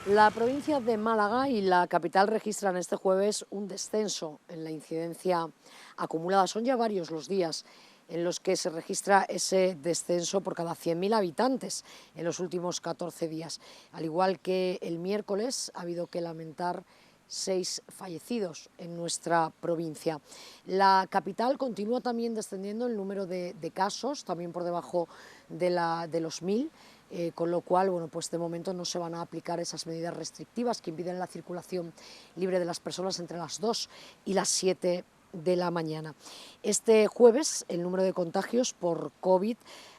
La provincia de Málaga y la capital registran este jueves un descenso en la incidencia acumulada. Son ya varios los días en los que se registra ese descenso por cada 100.000 habitantes en los últimos 14 días. Al igual que el miércoles, ha habido que lamentar 6 fallecidos en nuestra provincia. La capital continúa también descendiendo el número de casos, también por debajo de los 1.000. Con lo cual, bueno, pues de momento no se van a aplicar esas medidas restrictivas que impiden la circulación libre de las personas entre las 2 y las 7 de la mañana. Este jueves el número de contagios por COVID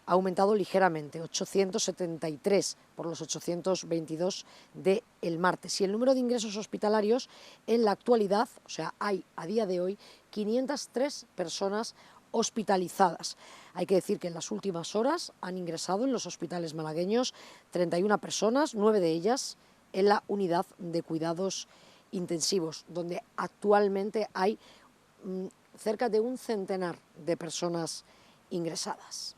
ha aumentado ligeramente, 873 por los 822 del martes. Y el número de ingresos hospitalarios en la actualidad, o sea, hay a día de hoy 503 personas hospitalizadas. Hay que decir que en las últimas horas han ingresado en los hospitales malagueños 31 personas, 9 de ellas en la unidad de cuidados intensivos, donde actualmente hay cerca de un centenar de personas ingresadas.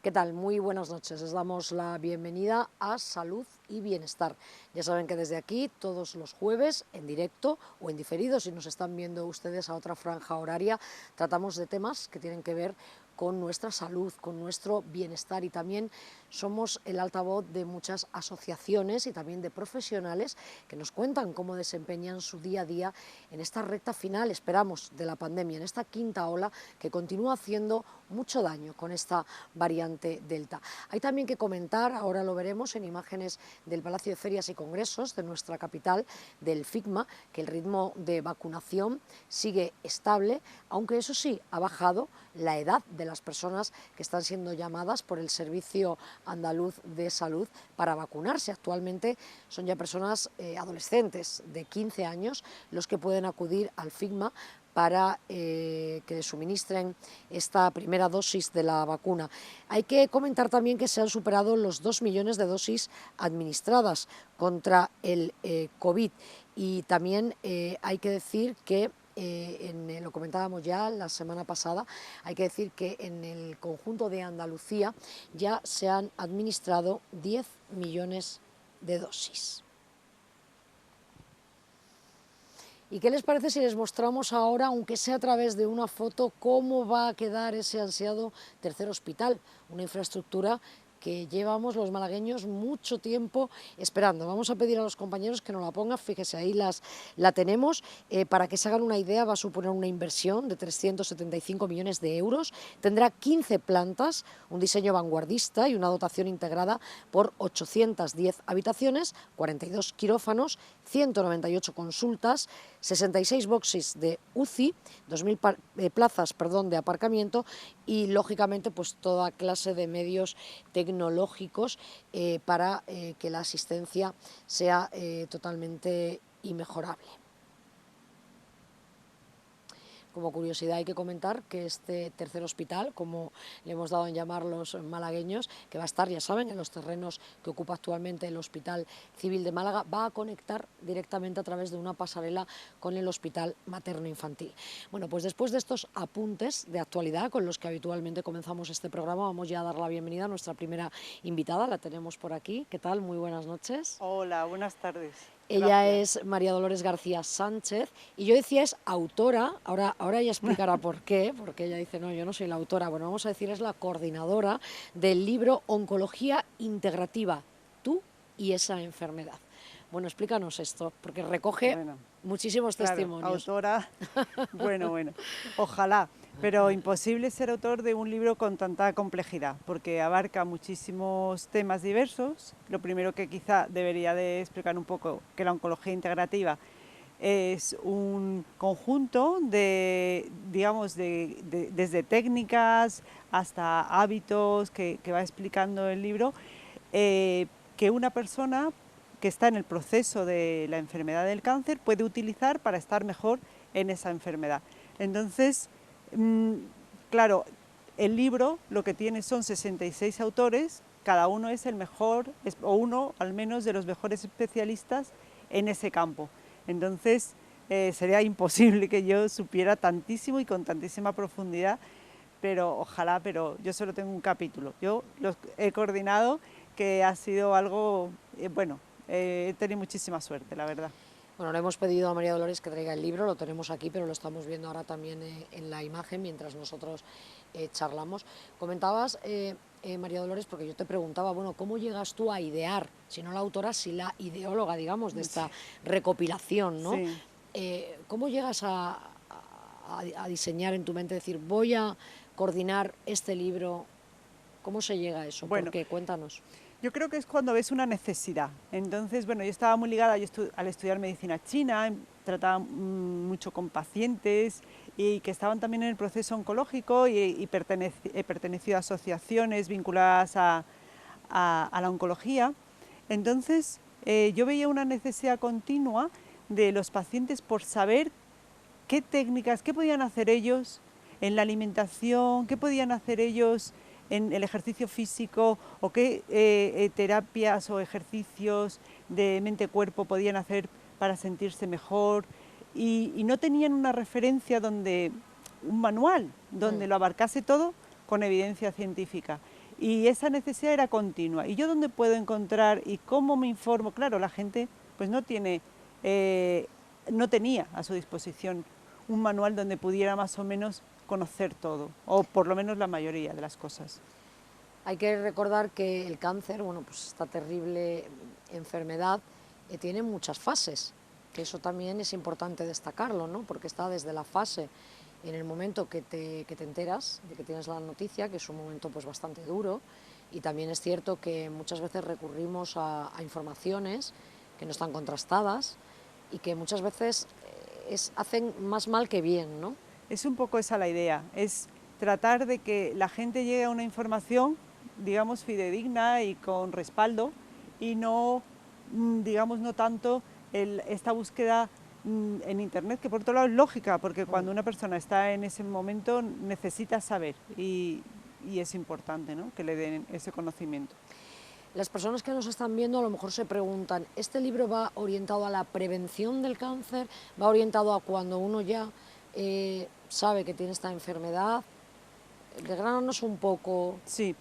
¿Qué tal? Muy buenas noches. Les damos la bienvenida a Salud y Bienestar. Ya saben que desde aquí, todos los jueves, en directo o en diferido, si nos están viendo ustedes a otra franja horaria, tratamos de temas que tienen que ver con nuestra salud, con nuestro bienestar, y también somos el altavoz de muchas asociaciones y también de profesionales que nos cuentan cómo desempeñan su día a día en esta recta final, esperamos, de la pandemia, en esta quinta ola que continúa haciendo mucho daño con esta variante Delta. Hay también que comentar, ahora lo veremos en imágenes del Palacio de Ferias y Congresos de nuestra capital, del FICMA, que el ritmo de vacunación sigue estable, aunque eso sí, ha bajado la edad de las personas que están siendo llamadas por el Servicio Andaluz de Salud para vacunarse. Actualmente son ya personas adolescentes de 15 años los que pueden acudir al FICMA para que les suministren esta primera dosis de la vacuna. Hay que comentar también que se han superado los 2 millones de dosis administradas contra el COVID, y también hay que decir que lo comentábamos ya la semana pasada, hay que decir que en el conjunto de Andalucía ya se han administrado 10 millones de dosis. ¿Y qué les parece si les mostramos ahora, aunque sea a través de una foto, cómo va a quedar ese ansiado tercer hospital? Una infraestructura que llevamos los malagueños mucho tiempo esperando. Vamos a pedir a los compañeros que nos la pongan, fíjese, ahí la tenemos. Para que se hagan una idea, va a suponer una inversión de 375 millones de euros, tendrá 15 plantas, un diseño vanguardista y una dotación integrada por 810 habitaciones, 42 quirófanos, 198 consultas, 66 boxes de UCI, 2.000 plazas de aparcamiento y, lógicamente, pues toda clase de medios tecnológicos para que la asistencia sea totalmente inmejorable. Como curiosidad hay que comentar que este tercer hospital, como le hemos dado en llamar los malagueños, que va a estar, ya saben, en los terrenos que ocupa actualmente el Hospital Civil de Málaga, va a conectar directamente a través de una pasarela con el Hospital Materno-Infantil. Bueno, pues después de estos apuntes de actualidad con los que habitualmente comenzamos este programa, vamos ya a dar la bienvenida a nuestra primera invitada. La tenemos por aquí. ¿Qué tal? Muy buenas noches. Hola, buenas tardes. Ella Gracias. es María Dolores García Sánchez y yo decía es autora, ahora ella explicará por qué, porque ella dice no, yo no soy la autora. Bueno, vamos a decir es la coordinadora del libro Oncología Integrativa, tú y esa enfermedad. Bueno, explícanos esto, porque recoge muchísimos testimonios. Autora, bueno, ojalá, pero imposible ser autor de un libro con tanta complejidad, porque abarca muchísimos temas diversos. Lo primero que quizá debería de explicar un poco, que la oncología integrativa es un conjunto de, digamos, desde técnicas hasta hábitos que va explicando el libro, que una persona que está en el proceso de la enfermedad del cáncer puede utilizar para estar mejor en esa enfermedad. Entonces, claro, el libro lo que tiene son 66 autores, cada uno es el mejor, o uno al menos de los mejores especialistas en ese campo. Entonces, sería imposible que yo supiera tantísimo y con tantísima profundidad, pero ojalá, pero yo solo tengo un capítulo. Yo los he coordinado que ha sido algo, bueno, he tenido muchísima suerte, la verdad. Bueno, le hemos pedido a María Dolores que traiga el libro, lo tenemos aquí, pero lo estamos viendo ahora también en la imagen mientras nosotros charlamos. Comentabas, María Dolores, porque yo te preguntaba, bueno, ¿cómo llegas tú a idear, si no la autora, si la ideóloga, digamos, de esta recopilación, ¿no? Sí. ¿Cómo llegas a diseñar en tu mente, decir, voy a coordinar este libro? ¿Cómo se llega a eso? Bueno, ¿Por qué? Cuéntanos. yo creo que es cuando ves una necesidad. Entonces, bueno, yo estaba muy ligada al estudiar medicina china, trataba mucho con pacientes y que estaban también en el proceso oncológico y he pertenecido a asociaciones vinculadas a la oncología. Entonces, yo veía una necesidad continua de los pacientes por saber qué técnicas, qué podían hacer ellos en la alimentación, qué podían hacer ellos en el ejercicio físico o qué terapias o ejercicios de mente-cuerpo podían hacer para sentirse mejor y no tenían una referencia un manual donde lo abarcase todo con evidencia científica. Y esa necesidad era continua. ¿Y yo dónde puedo encontrar y cómo me informo? Claro, la gente pues no tenía a su disposición un manual donde pudiera más o menos conocer todo, o por lo menos la mayoría de las cosas. Hay que recordar que el cáncer, bueno, pues esta terrible enfermedad tiene muchas fases, que eso también es importante destacarlo, ¿no? Porque está desde la fase en el momento que te enteras de que tienes la noticia, que es un momento pues bastante duro, y también es cierto que muchas veces recurrimos a informaciones que no están contrastadas y que muchas veces hacen más mal que bien, ¿no? Es un poco esa la idea, es tratar de que la gente llegue a una información, digamos, fidedigna y con respaldo, y no, digamos, no tanto esta búsqueda en Internet, que por otro lado es lógica, porque cuando una persona está en ese momento necesita saber y es importante, ¿no?, que le den ese conocimiento. Las personas que nos están viendo a lo mejor se preguntan, ¿este libro va orientado a la prevención del cáncer? ¿Va orientado a cuando uno ya sabe que tiene esta enfermedad? Desgránanos un poco. Sí.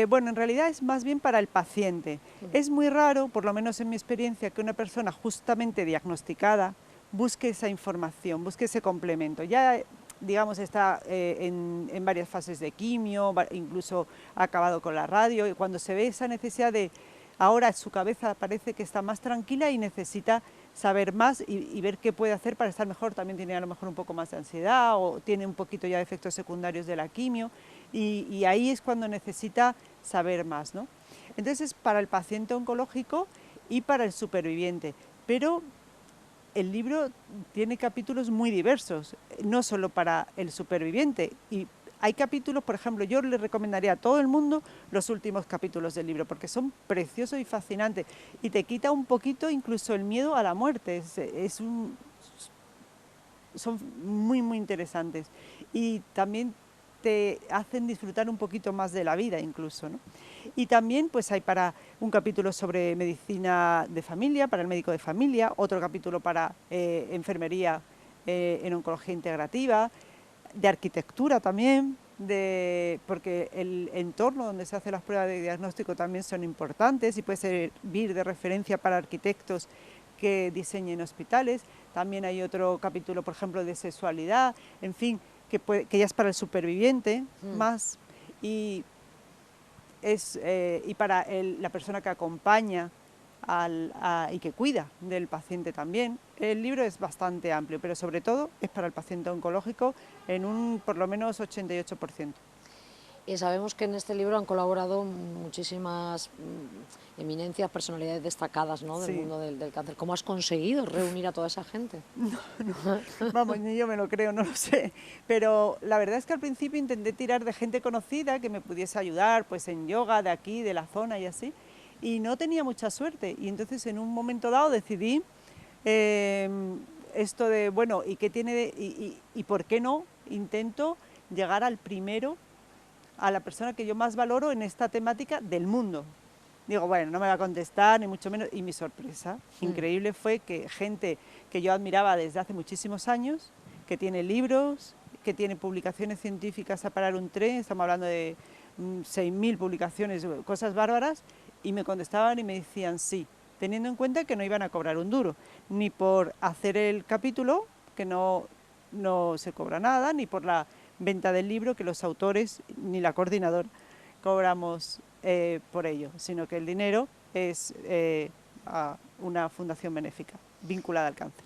Bueno, en realidad es más bien para el paciente. Es muy raro, por lo menos en mi experiencia, que una persona justamente diagnosticada busque esa información, busque ese complemento. Ya, digamos, está en varias fases de quimio, incluso ha acabado con la radio, y cuando se ve esa necesidad de, ahora su cabeza parece que está más tranquila y necesita saber más y ver qué puede hacer para estar mejor. También tiene a lo mejor un poco más de ansiedad o tiene un poquito ya de efectos secundarios de la quimio y ahí es cuando necesita saber más, ¿no? Entonces, para el paciente oncológico y para el superviviente, pero el libro tiene capítulos muy diversos, no solo para el superviviente. Y hay capítulos, por ejemplo, yo le recomendaría a todo el mundo los últimos capítulos del libro, porque son preciosos y fascinantes, y te quita un poquito incluso el miedo a la muerte. Son muy, muy interesantes. Y también te hacen disfrutar un poquito más de la vida incluso, ¿no? Y también pues hay para un capítulo sobre medicina de familia, para el médico de familia, otro capítulo para enfermería en oncología integrativa, de arquitectura también, porque el entorno donde se hacen las pruebas de diagnóstico también son importantes y puede servir de referencia para arquitectos que diseñen hospitales. También hay otro capítulo, por ejemplo, de sexualidad, en fin, que ya es para el superviviente más y para la persona que acompaña y que cuida del paciente también. El libro es bastante amplio, pero sobre todo es para el paciente oncológico en un por lo menos 88%. Sabemos que en este libro han colaborado muchísimas eminencias, personalidades destacadas, ¿no?, del mundo del cáncer. ¿Cómo has conseguido reunir a toda esa gente? Vamos, ni yo me lo creo, no lo sé. Pero la verdad es que al principio intenté tirar de gente conocida que me pudiese ayudar, pues en yoga de aquí, de la zona y así, y no tenía mucha suerte. Y entonces en un momento dado decidí esto de, bueno, ¿y qué tiene y por qué no intento llegar al primero, a la persona que yo más valoro en esta temática del mundo? Digo, bueno, no me va a contestar, ni mucho menos. Y mi sorpresa increíble fue que gente que yo admiraba desde hace muchísimos años, que tiene libros, que tiene publicaciones científicas a parar un tren, estamos hablando de 6.000 publicaciones, cosas bárbaras, y me contestaban y me decían sí, teniendo en cuenta que no iban a cobrar un duro, ni por hacer el capítulo, que no se cobra nada, ni por la venta del libro, que los autores ni la coordinadora cobramos por ello, sino que el dinero es a una fundación benéfica vinculada al cáncer.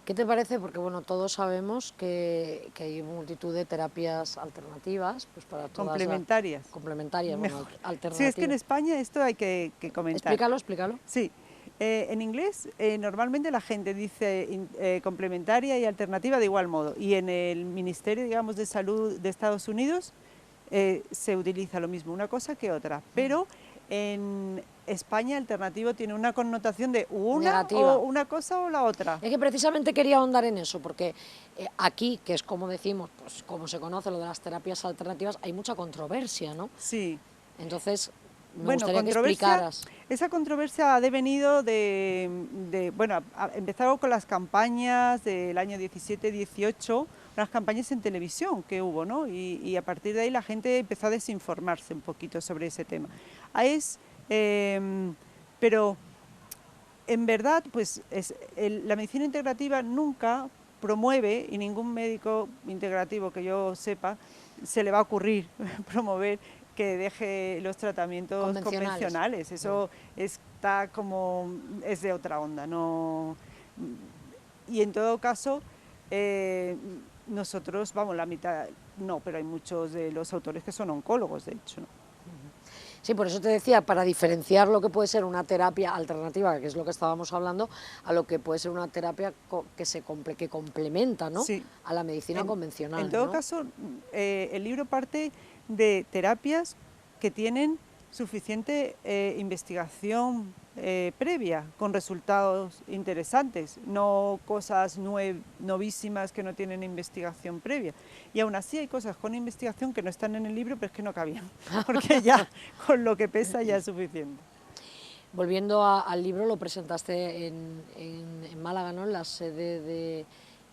¿Qué te parece? Porque bueno, todos sabemos que hay multitud de terapias alternativas, pues para todas complementarias. Complementarias, bueno, alternativas. Sí, es que en España esto hay que comentar. Explícalo. Sí, en inglés normalmente la gente dice complementaria y alternativa de igual modo, y en el Ministerio, digamos, de Salud de Estados Unidos se utiliza lo mismo una cosa que otra, pero en España alternativo tiene una connotación de negativa. O una cosa o la otra. Es que precisamente quería ahondar en eso, porque aquí, que es como decimos, pues como se conoce lo de las terapias alternativas, hay mucha controversia, ¿no? Sí. Entonces, me gustaría que explicaras. Esa controversia ha devenido bueno, empezaron con las campañas del año 17-18, unas campañas en televisión que hubo, ¿no? Y a partir de ahí la gente empezó a desinformarse un poquito sobre ese tema. Pero en verdad, pues la medicina integrativa nunca promueve, y ningún médico integrativo que yo sepa se le va a ocurrir promover que deje los tratamientos convencionales. Eso está como, es de otra onda, ¿no? Y en todo caso, nosotros, vamos, la mitad, no, pero hay muchos de los autores que son oncólogos, de hecho, ¿no? Sí, por eso te decía, para diferenciar lo que puede ser una terapia alternativa, que es lo que estábamos hablando, a lo que puede ser una terapia que complementa, ¿no? Sí. A la medicina convencional. En todo caso, el libro parte de terapias que tienen suficiente investigación previa, con resultados interesantes, no cosas novísimas que no tienen investigación previa. Y aún así hay cosas con investigación que no están en el libro, pero es que no cabían, porque ya con lo que pesa ya es suficiente. Volviendo al libro, lo presentaste en Málaga, ¿no? En la sede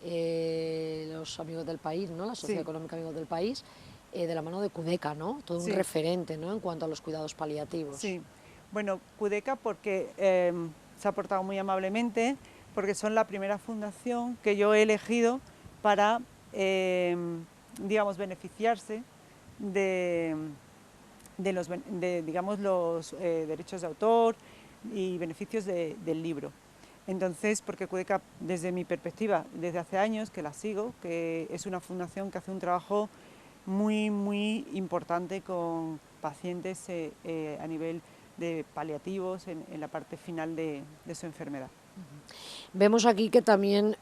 de los Amigos del País, ¿no? La Sociedad Económica Amigos del País, de la mano de Cudeca, ¿no? Todo un referente, ¿no? En cuanto a los cuidados paliativos. Sí, bueno, Cudeca porque se ha portado muy amablemente, porque son la primera fundación que yo he elegido para, digamos, beneficiarse de los derechos de autor y beneficios del libro. Entonces, porque Cudeca, desde mi perspectiva, desde hace años que la sigo, que es una fundación que hace un trabajo muy, muy importante con pacientes a nivel de paliativos en la parte final de su enfermedad. Vemos aquí que también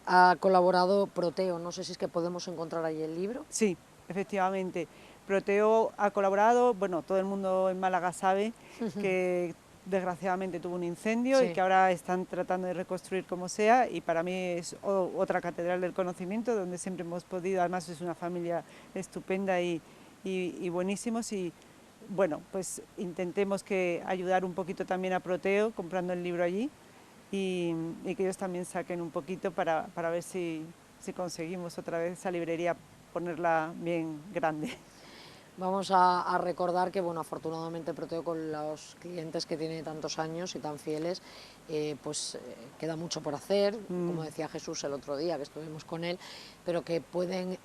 ha colaborado Proteo, no sé si es que podemos encontrar ahí el libro. Sí, efectivamente. Proteo ha colaborado, bueno, todo el mundo en Málaga sabe que desgraciadamente tuvo un incendio y que ahora están tratando de reconstruir como sea, y para mí es otra catedral del conocimiento donde siempre hemos podido, además es una familia estupenda y buenísimos, y bueno, pues intentemos que ayudar un poquito también a Proteo comprando el libro allí y que ellos también saquen un poquito para ver si conseguimos otra vez esa librería, ponerla bien grande. Vamos a recordar que, bueno, afortunadamente Proteo, con los clientes que tiene tantos años y tan fieles, queda mucho por hacer, como decía Jesús el otro día que estuvimos con él, pero que pueden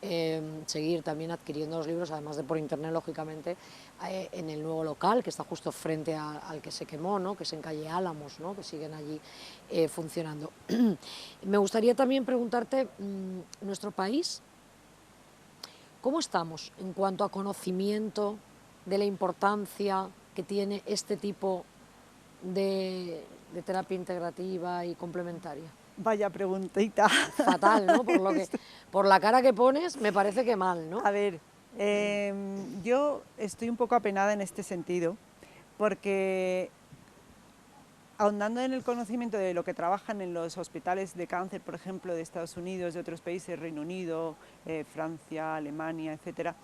seguir también adquiriendo los libros, además de por internet, lógicamente, en el nuevo local que está justo frente al que se quemó, ¿no? Que es en calle Álamos, ¿no? Que siguen allí funcionando. Me gustaría también preguntarte, nuestro país, ¿cómo estamos en cuanto a conocimiento de la importancia que tiene este tipo de terapia integrativa y complementaria? Vaya preguntita. Fatal, ¿no? Por la cara que pones, me parece que mal, ¿no? A ver, yo estoy un poco apenada en este sentido, porque ahondando en el conocimiento de lo que trabajan en los hospitales de cáncer, por ejemplo, de Estados Unidos, de otros países, Reino Unido, Francia, Alemania, etcétera,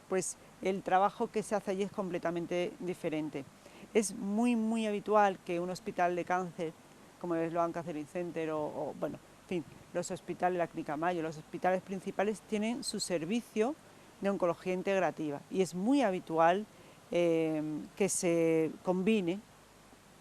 pues el trabajo que se hace allí es completamente diferente. Es muy, muy habitual que un hospital de cáncer, como es Sloan Cancer Center bueno, en fin, los hospitales, la Clínica Mayo, los hospitales principales tienen su servicio de oncología integrativa, y es muy habitual que se combine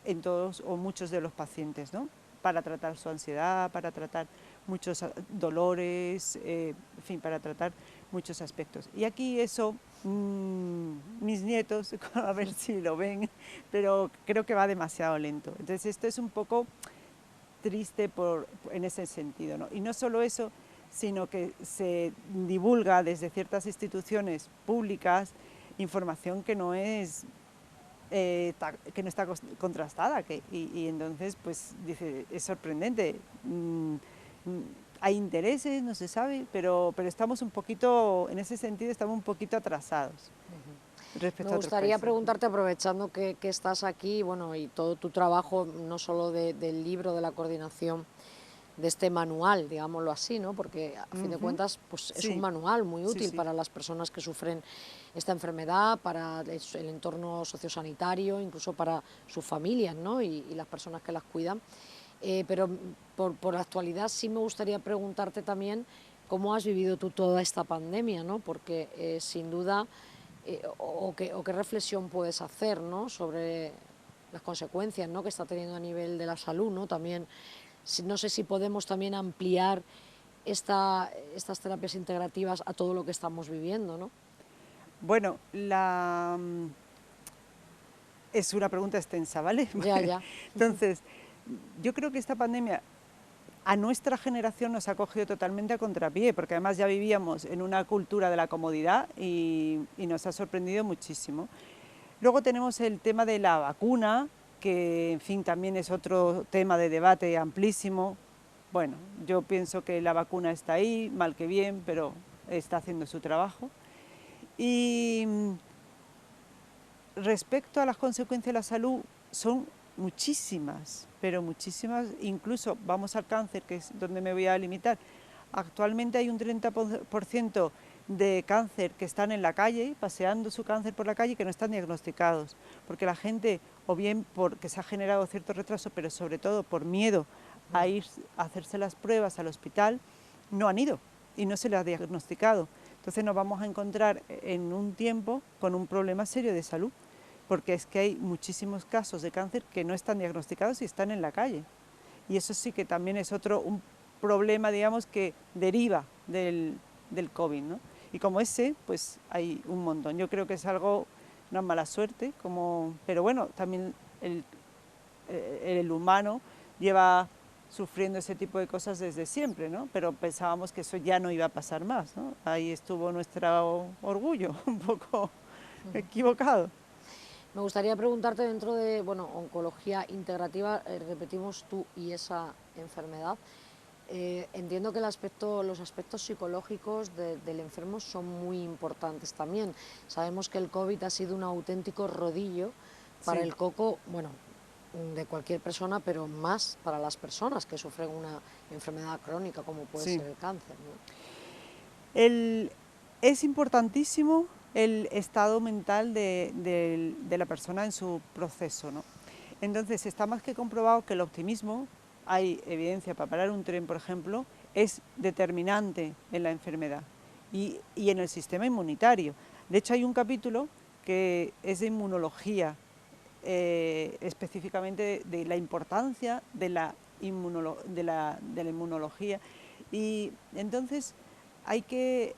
en todos o muchos de los pacientes, ¿no? Para tratar su ansiedad, para tratar muchos dolores, en fin, para tratar muchos aspectos. Y aquí eso, mis nietos, a ver si lo ven, pero creo que va demasiado lento. Entonces esto es un poco triste en ese sentido, ¿no? Y no solo eso, sino que se divulga desde ciertas instituciones públicas información que no es que no está contrastada, y entonces pues dice, es sorprendente, hay intereses, no se sabe, pero estamos un poquito, en ese sentido estamos un poquito atrasados respecto Me a otros gustaría países. preguntarte, aprovechando que estás aquí, bueno, y todo tu trabajo, no solo del libro, de la coordinación de este manual, digámoslo así, ¿no? Porque a fin de cuentas pues, es un Sí, manual muy sí, útil sí. para las personas que sufren esta enfermedad, para el entorno sociosanitario, incluso para sus familias, ¿no? Y las personas que las cuidan. Pero por la actualidad sí me gustaría preguntarte también cómo has vivido tú toda esta pandemia, ¿no? Porque sin duda, o qué reflexión puedes hacer, ¿no? Sobre las consecuencias, ¿no? Que está teniendo a nivel de la salud, ¿no? También no sé si podemos también ampliar estas terapias integrativas a todo lo que estamos viviendo, ¿no? Bueno, es una pregunta extensa, ¿vale? Ya, ya. Entonces, yo creo que esta pandemia a nuestra generación nos ha cogido totalmente a contrapié, porque además ya vivíamos en una cultura de la comodidad y nos ha sorprendido muchísimo. Luego tenemos el tema de la vacuna, que en fin también es otro tema de debate amplísimo. Bueno, yo pienso que la vacuna está ahí, mal que bien, pero está haciendo su trabajo. Y respecto a las consecuencias de la salud, son muchísimas, pero muchísimas. Incluso vamos al cáncer, que es donde me voy a limitar. Actualmente hay un 30% de cáncer que están en la calle, paseando su cáncer por la calle, que no están diagnosticados, porque la gente, o bien porque se ha generado cierto retraso, pero sobre todo por miedo a ir a hacerse las pruebas al hospital, no han ido y no se les ha diagnosticado. Entonces nos vamos a encontrar en un tiempo con un problema serio de salud, porque es que hay muchísimos casos de cáncer que no están diagnosticados y están en la calle. Y eso sí que también es un problema, digamos, que deriva del COVID, ¿no? Y como ese, pues hay un montón. Yo creo que es algo, una mala suerte, pero bueno, también el humano lleva sufriendo ese tipo de cosas desde siempre, ¿no? Pero pensábamos que eso ya no iba a pasar más, ¿no? Ahí estuvo nuestro orgullo, un poco equivocado. Me gustaría preguntarte dentro de, bueno, oncología integrativa, repetimos tú y esa enfermedad. Entiendo que los aspectos psicológicos del enfermo son muy importantes también. Sabemos que el COVID ha sido un auténtico rodillo para Sí. el coco, bueno, de cualquier persona, pero más para las personas que sufren una enfermedad crónica como puede Sí. ser el cáncer, ¿no? Es importantísimo el estado mental de la persona en su proceso, ¿no? Entonces está más que comprobado que el optimismo, hay evidencia para parar un tren, por ejemplo, es determinante en la enfermedad y en el sistema inmunitario. De hecho hay un capítulo que es de inmunología, específicamente de la importancia de la inmunología, y entonces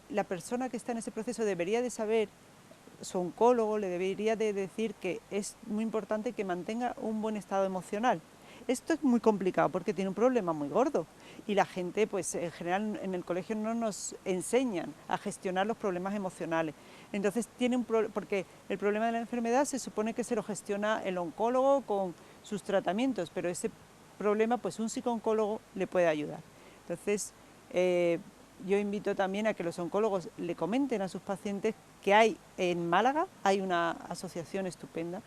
la persona que está en ese proceso debería de saber, su oncólogo le debería de decir que es muy importante que mantenga un buen estado emocional. Esto es muy complicado porque tiene un problema muy gordo y la gente, pues en general en el colegio no nos enseñan a gestionar los problemas emocionales. Entonces porque el problema de la enfermedad se supone que se lo gestiona el oncólogo con sus tratamientos, pero ese problema pues un psicooncólogo le puede ayudar. Entonces yo invito también a que los oncólogos le comenten a sus pacientes que hay en Málaga, hay una asociación estupenda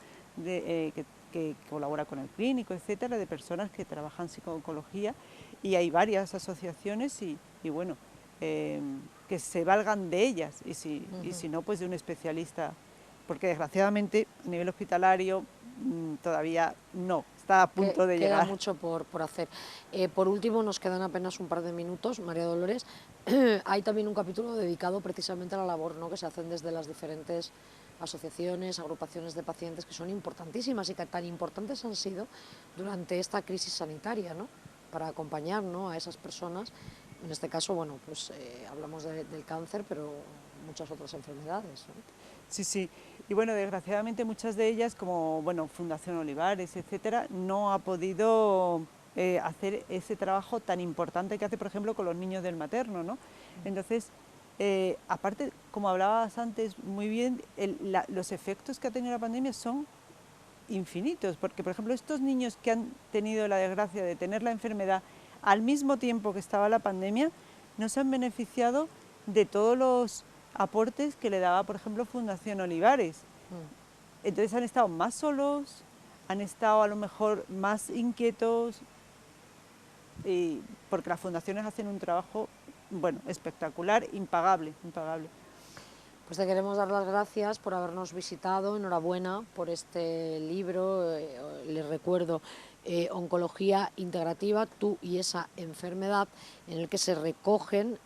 que colabora con el clínico, etcétera, de personas que trabajan psicooncología, y hay varias asociaciones y bueno, que se valgan de ellas y si no, pues de un especialista, porque desgraciadamente a nivel hospitalario todavía no, está a punto de Queda llegar. mucho por hacer. Por último, nos quedan apenas un par de minutos, María Dolores. Hay también un capítulo dedicado precisamente a la labor, ¿no?, que se hacen desde las diferentes asociaciones, agrupaciones de pacientes que son importantísimas y que tan importantes han sido durante esta crisis sanitaria, ¿no? Para acompañar, ¿no?, a esas personas. En este caso, bueno, pues hablamos del cáncer, pero muchas otras enfermedades, ¿no? Sí, sí. Y bueno, desgraciadamente muchas de ellas, como bueno, Fundación Olivares, etcétera, no ha podido hacer ese trabajo tan importante que hace, por ejemplo, con los niños del materno, ¿no? Entonces, aparte, como hablabas antes muy bien, los efectos que ha tenido la pandemia son infinitos, porque, por ejemplo, estos niños que han tenido la desgracia de tener la enfermedad al mismo tiempo que estaba la pandemia, no se han beneficiado de todos los aportes que le daba, por ejemplo, Fundación Olivares. Entonces han estado más solos, han estado a lo mejor más inquietos, porque las fundaciones hacen un trabajo, bueno, espectacular, impagable, impagable. Pues te queremos dar las gracias por habernos visitado, enhorabuena por este libro, les recuerdo, Oncología Integrativa, tú y esa enfermedad, en el que se recogen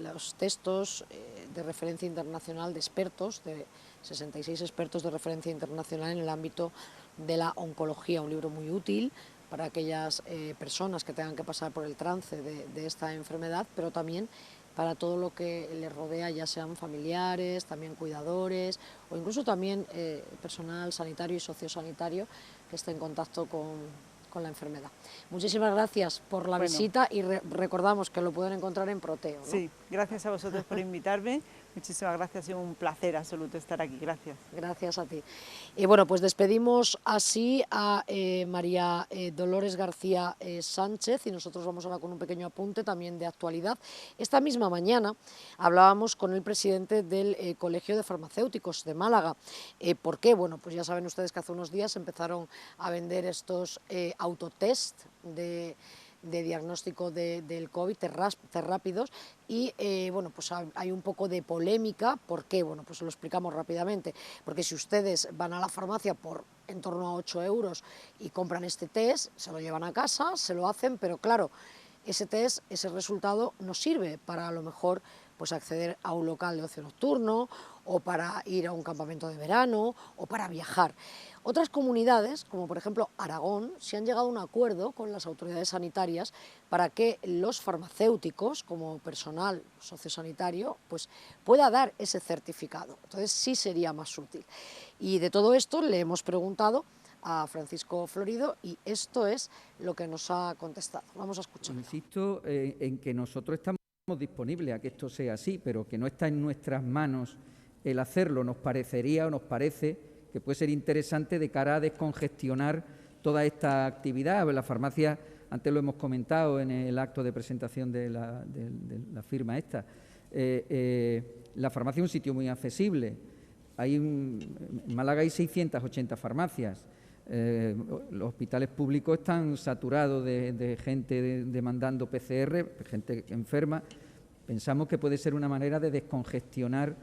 los textos de referencia internacional de expertos, de 66 expertos de referencia internacional en el ámbito de la oncología, un libro muy útil para aquellas personas que tengan que pasar por el trance de esta enfermedad, pero también para todo lo que les rodea, ya sean familiares, también cuidadores o incluso también personal sanitario y sociosanitario que esté en contacto con la enfermedad. Muchísimas gracias por la visita y recordamos que lo pueden encontrar en Proteo, ¿no? Sí, gracias a vosotros por invitarme, muchísimas gracias, ha sido un placer absoluto estar aquí, gracias. Gracias a ti. Y bueno, pues despedimos así a María Dolores García Sánchez, y nosotros vamos ahora con un pequeño apunte también de actualidad. Esta misma mañana hablábamos con el presidente del Colegio de Farmacéuticos de Málaga. ¿Por qué? Bueno, pues ya saben ustedes que hace unos días empezaron a vender estos autotest de diagnóstico del COVID, test rápidos, y bueno, pues hay un poco de polémica. ¿Por qué? Bueno, pues lo explicamos rápidamente, porque si ustedes van a la farmacia por en torno a 8 euros y compran este test, se lo llevan a casa, se lo hacen, pero claro, ese test, ese resultado no sirve para a lo mejor pues acceder a un local de ocio nocturno, o para ir a un campamento de verano, o para viajar. Otras comunidades, como por ejemplo Aragón, se han llegado a un acuerdo con las autoridades sanitarias para que los farmacéuticos, como personal sociosanitario, pues pueda dar ese certificado. Entonces sí sería más útil. Y de todo esto le hemos preguntado a Francisco Florido y esto es lo que nos ha contestado. Vamos a escuchar. Insisto en que nosotros estamos disponibles a que esto sea así, pero que no está en nuestras manos el hacerlo. Nos parecería o nos parece que puede ser interesante de cara a descongestionar toda esta actividad. La farmacia, antes lo hemos comentado en el acto de presentación de la firma esta, la farmacia es un sitio muy accesible. En Málaga hay 680 farmacias. Los hospitales públicos están saturados de gente demandando PCR, gente enferma. Pensamos que puede ser una manera de descongestionar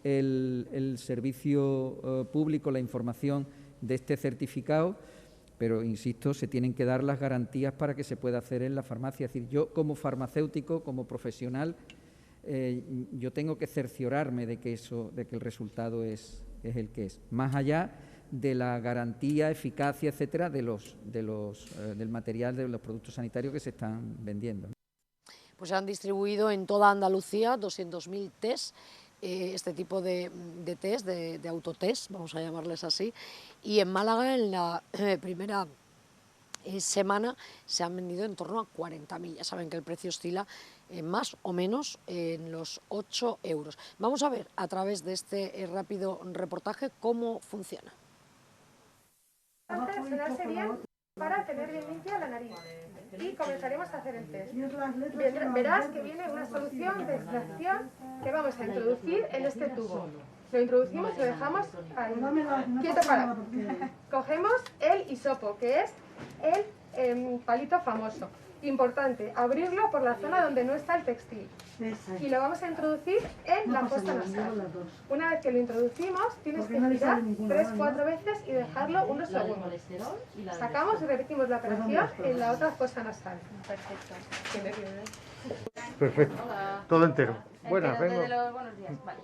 el servicio público, la información de este certificado, pero insisto, se tienen que dar las garantías para que se pueda hacer en la farmacia. Es decir, yo como farmacéutico, como profesional, yo tengo que cerciorarme de que el resultado es el que es, más allá de la garantía, eficacia, etcétera, del material, de los productos sanitarios que se están vendiendo. Pues se han distribuido en toda Andalucía 200.000 test, este tipo de test, de autotest, vamos a llamarles así, y en Málaga en la primera semana se han vendido en torno a 40.000. Ya saben que el precio oscila más o menos en los 8 euros. Vamos a ver a través de este rápido reportaje cómo funciona. Sonarse bien para tener bien limpia la nariz y comenzaremos a hacer el test. Verás que viene una solución de extracción que vamos a introducir en este tubo. Lo introducimos y lo dejamos ahí, quieto parado. Cogemos el hisopo, que es el palito famoso. Importante, abrirlo por la zona donde no está el textil. Y lo vamos a introducir en la fosa nasal. Una vez que lo introducimos, tienes que girar 3-4 veces y dejarlo unos segundos. Sacamos y repetimos la operación en la otra fosa nasal. Perfecto. Perfecto. Todo entero. Buenas, vengo. Buenos días. Vale.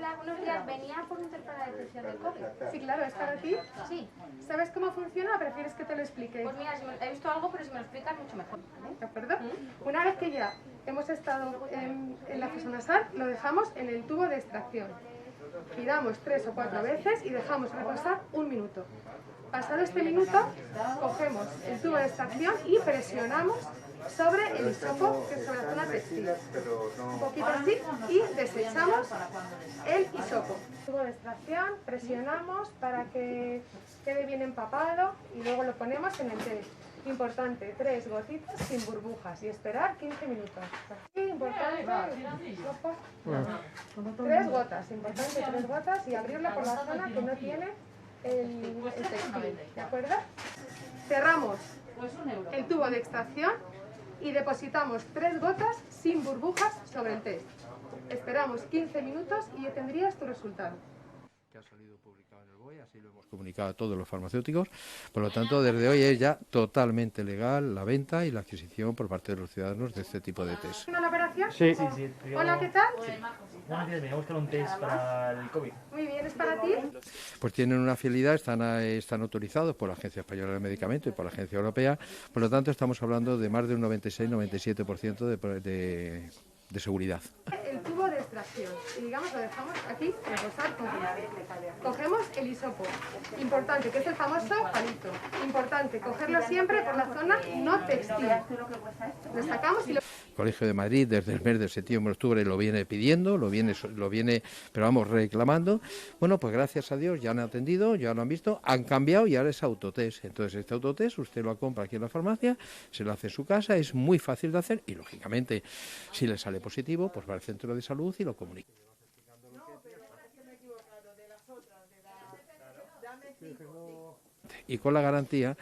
Hola, buenos días. Venía por un test para la detección del COVID. Sí, claro, ¿es para ti? Sí. ¿Sabes cómo funciona o prefieres que te lo explique? Pues mira, he visto algo, pero si me lo explicas mucho mejor. ¿De acuerdo? Una vez que ya hemos estado en la fosa nasal, lo dejamos en el tubo de extracción. Giramos 3 o 4 veces y dejamos reposar 1 minuto. Pasado este minuto, cogemos el tubo de extracción y presionamos sobre el hisopo, que es sobre la zona textil. Un poquito así y desechamos el hisopo. Tubo de extracción, presionamos para que quede bien empapado y luego lo ponemos en el test. Importante, 3 gotitas sin burbujas y esperar 15 minutos. Aquí, importante, hisopo. 3 gotas, importante, 3 gotas y abrirla por la zona que no tiene el textil, ¿de acuerdo? Cerramos el tubo de extracción y depositamos 3 gotas sin burbujas sobre el test. Esperamos 15 minutos y ya tendrías tu resultado. Que ha salido publicado en el BOE, así lo hemos comunicado a todos los farmacéuticos. Por lo tanto, desde hoy es ya totalmente legal la venta y la adquisición por parte de los ciudadanos de este tipo de test. ¿La operación? Sí. Hola, ¿qué tal? Buenos días, venía a buscar un test para el COVID. Muy bien, ¿es para ti? Pues tienen una fiabilidad, están autorizados por la Agencia Española del Medicamento y por la Agencia Europea. Por lo tanto, estamos hablando de más de un 96-97% de seguridad. El tubo de extracción y digamos lo dejamos aquí reposar con cuidado. Cogemos el hisopo, importante, que es el famoso palito. Importante, cogerlo siempre por la zona no textil. Lo sacamos y lo... El Colegio de Madrid desde el mes de septiembre-octubre lo viene pidiendo, lo viene, pero vamos, reclamando. Bueno, pues gracias a Dios ya han atendido, ya lo han visto, han cambiado y ahora es autotest. Entonces este autotest usted lo compra aquí en la farmacia, se lo hace en su casa, es muy fácil de hacer y lógicamente si le sale positivo, pues va al centro de salud y lo comunica. Y con la garantía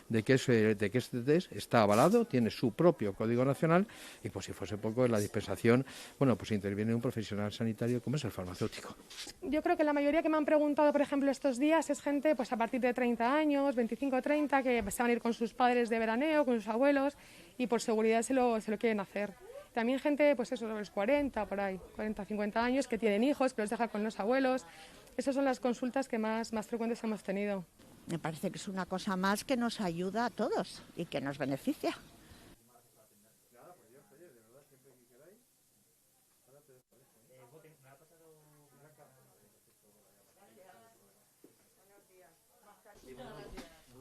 de que este test está avalado, tiene su propio código nacional y pues si fuese poco en la dispensación, bueno, pues interviene un profesional sanitario como es el farmacéutico. Yo creo que la mayoría que me han preguntado, por ejemplo, estos días es gente pues a partir de 30 años, 25 30, que se van a ir con sus padres de veraneo, con sus abuelos y por seguridad se lo quieren hacer. También gente, pues eso, sobre los 40, por ahí, 40, 50 años, que tienen hijos, que los dejan con los abuelos. Esas son las consultas que más frecuentes hemos tenido. Me parece que es una cosa más que nos ayuda a todos y que nos beneficia.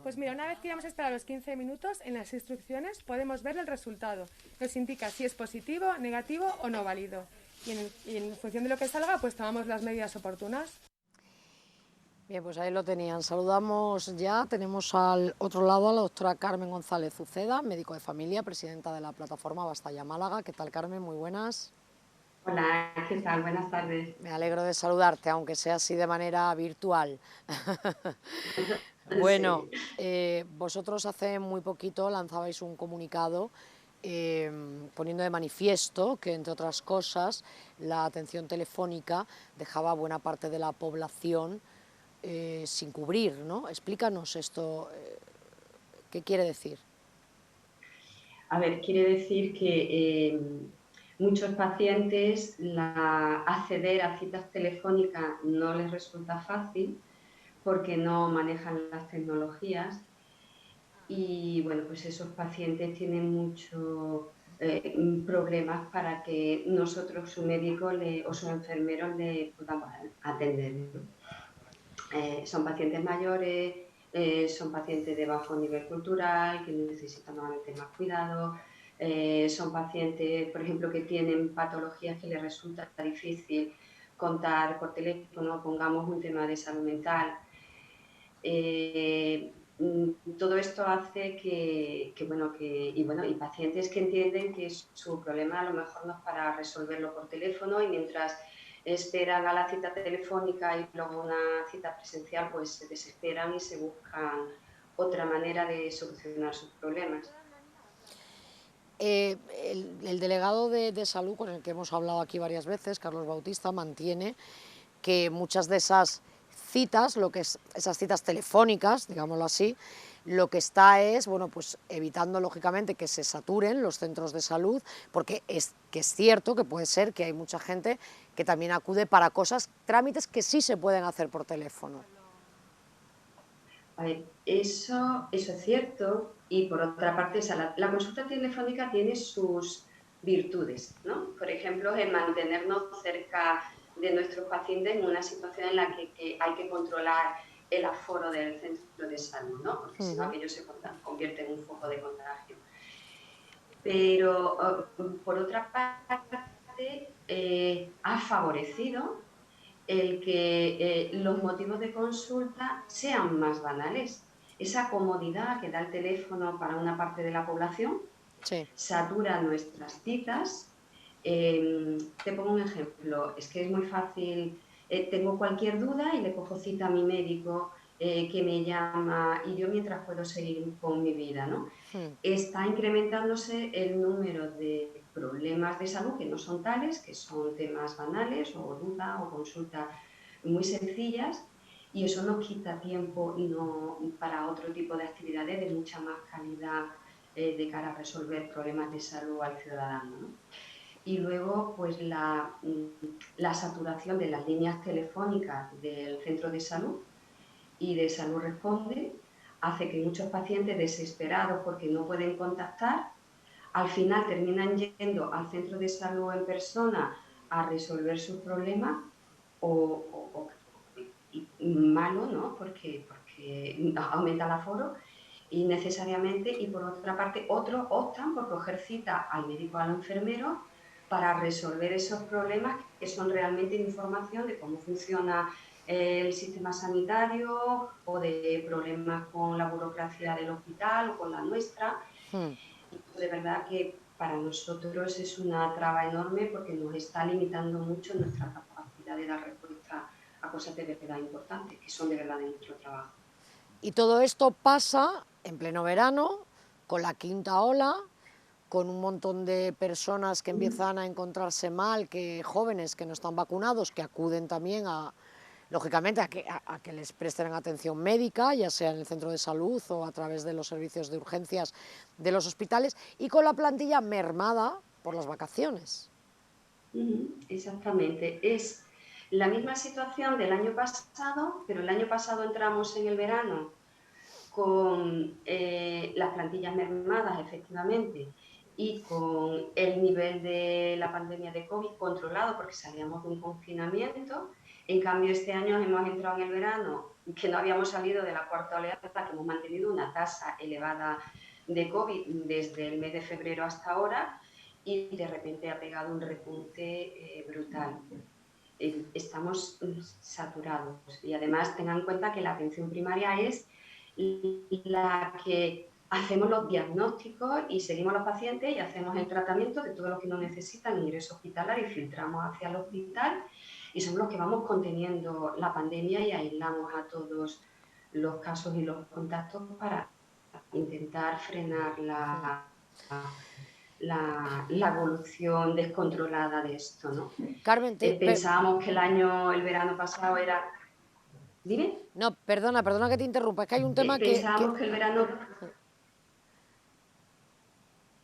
Pues mira, una vez que ya hemos esperado los 15 minutos, en las instrucciones podemos ver el resultado. Nos indica si es positivo, negativo o no válido. Y en función de lo que salga, pues tomamos las medidas oportunas. Bien, pues ahí lo tenían. Saludamos ya, tenemos al otro lado a la doctora Carmen González Uceda, médico de familia, presidenta de la plataforma Bastalla Málaga. ¿Qué tal, Carmen? Muy buenas. Hola, ¿qué tal? Buenas tardes. Me alegro de saludarte, aunque sea así de manera virtual. Bueno, vosotros hace muy poquito lanzabais un comunicado poniendo de manifiesto que, entre otras cosas, la atención telefónica dejaba a buena parte de la población sin cubrir, ¿no? Explícanos esto, ¿qué quiere decir? A ver, quiere decir que muchos pacientes acceder a citas telefónicas no les resulta fácil porque no manejan las tecnologías y bueno, pues esos pacientes tienen muchos problemas para que nosotros, su médico o su enfermero, le podamos atender, ¿no? Son pacientes mayores, son pacientes de bajo nivel cultural, que necesitan normalmente más cuidado, son pacientes, por ejemplo, que tienen patologías que les resulta difícil contar por teléfono, pongamos un tema de salud mental. Todo esto hace y pacientes que entienden que su problema a lo mejor no es para resolverlo por teléfono y mientras esperan a la cita telefónica y luego una cita presencial, pues se desesperan y se buscan otra manera de solucionar sus problemas. El delegado de salud, con el que hemos hablado aquí varias veces, Carlos Bautista, mantiene que muchas de esas citas, lo que es esas citas telefónicas, digámoslo así, lo que está es, bueno, pues evitando lógicamente que se saturen los centros de salud, porque es cierto que puede ser que hay mucha gente que también acude para cosas, trámites que sí se pueden hacer por teléfono. A ver, eso es cierto, y por otra parte, la consulta telefónica tiene sus virtudes, ¿no? Por ejemplo, el mantenernos cerca de nuestros pacientes en una situación en la que hay que controlar el aforo del centro de salud, ¿no? Porque si no, aquello se convierte en un foco de contagio. Pero, por otra parte, ha favorecido el que los motivos de consulta sean más banales. Esa comodidad que da el teléfono para una parte de la población satura nuestras citas. Te pongo un ejemplo, es que es muy fácil, tengo cualquier duda y le cojo cita a mi médico que me llama y yo mientras puedo seguir con mi vida, ¿no? Está incrementándose el número de problemas de salud que no son tales, que son temas banales o duda o consulta muy sencillas, y eso nos quita tiempo para otro tipo de actividades de mucha más calidad de cara a resolver problemas de salud al ciudadano, ¿no? Y luego, pues la saturación de las líneas telefónicas del centro de salud y de Salud Responde hace que muchos pacientes desesperados porque no pueden contactar, al final terminan yendo al centro de salud en persona a resolver sus problemas o malo, ¿no? Porque aumenta el aforo innecesariamente, y por otra parte otros optan por coger cita al médico o al enfermero para resolver esos problemas que son realmente información de cómo funciona el sistema sanitario o de problemas con la burocracia del hospital o con la nuestra. Y de verdad que para nosotros es una traba enorme porque nos está limitando mucho nuestra capacidad de dar respuesta a cosas de verdad importantes, que son de verdad de nuestro trabajo. Y todo esto pasa en pleno verano, con la quinta ola, con un montón de personas que empiezan a encontrarse mal, que jóvenes que no están vacunados, que acuden también lógicamente, a que les presten atención médica, ya sea en el centro de salud o a través de los servicios de urgencias de los hospitales, y con la plantilla mermada por las vacaciones. Exactamente, es la misma situación del año pasado, pero el año pasado entramos en el verano con las plantillas mermadas, efectivamente, y con el nivel de la pandemia de COVID controlado porque salíamos de un confinamiento. En cambio, este año hemos entrado en el verano que no habíamos salido de la cuarta oleada, que hemos mantenido una tasa elevada de COVID desde el mes de febrero hasta ahora, y de repente ha pegado un repunte brutal. Estamos saturados, y además tengan en cuenta que la atención primaria es la que hacemos los diagnósticos y seguimos a los pacientes y hacemos el tratamiento de todos los que no necesitan ingreso hospitalario y filtramos hacia el hospital, y somos los que vamos conteniendo la pandemia y aislamos a todos los casos y los contactos para intentar frenar la evolución descontrolada de esto, ¿no? Carmen, pensábamos que el verano pasado era... ¿Dime? No, perdona que te interrumpa, es que hay un tema pensábamos que el verano...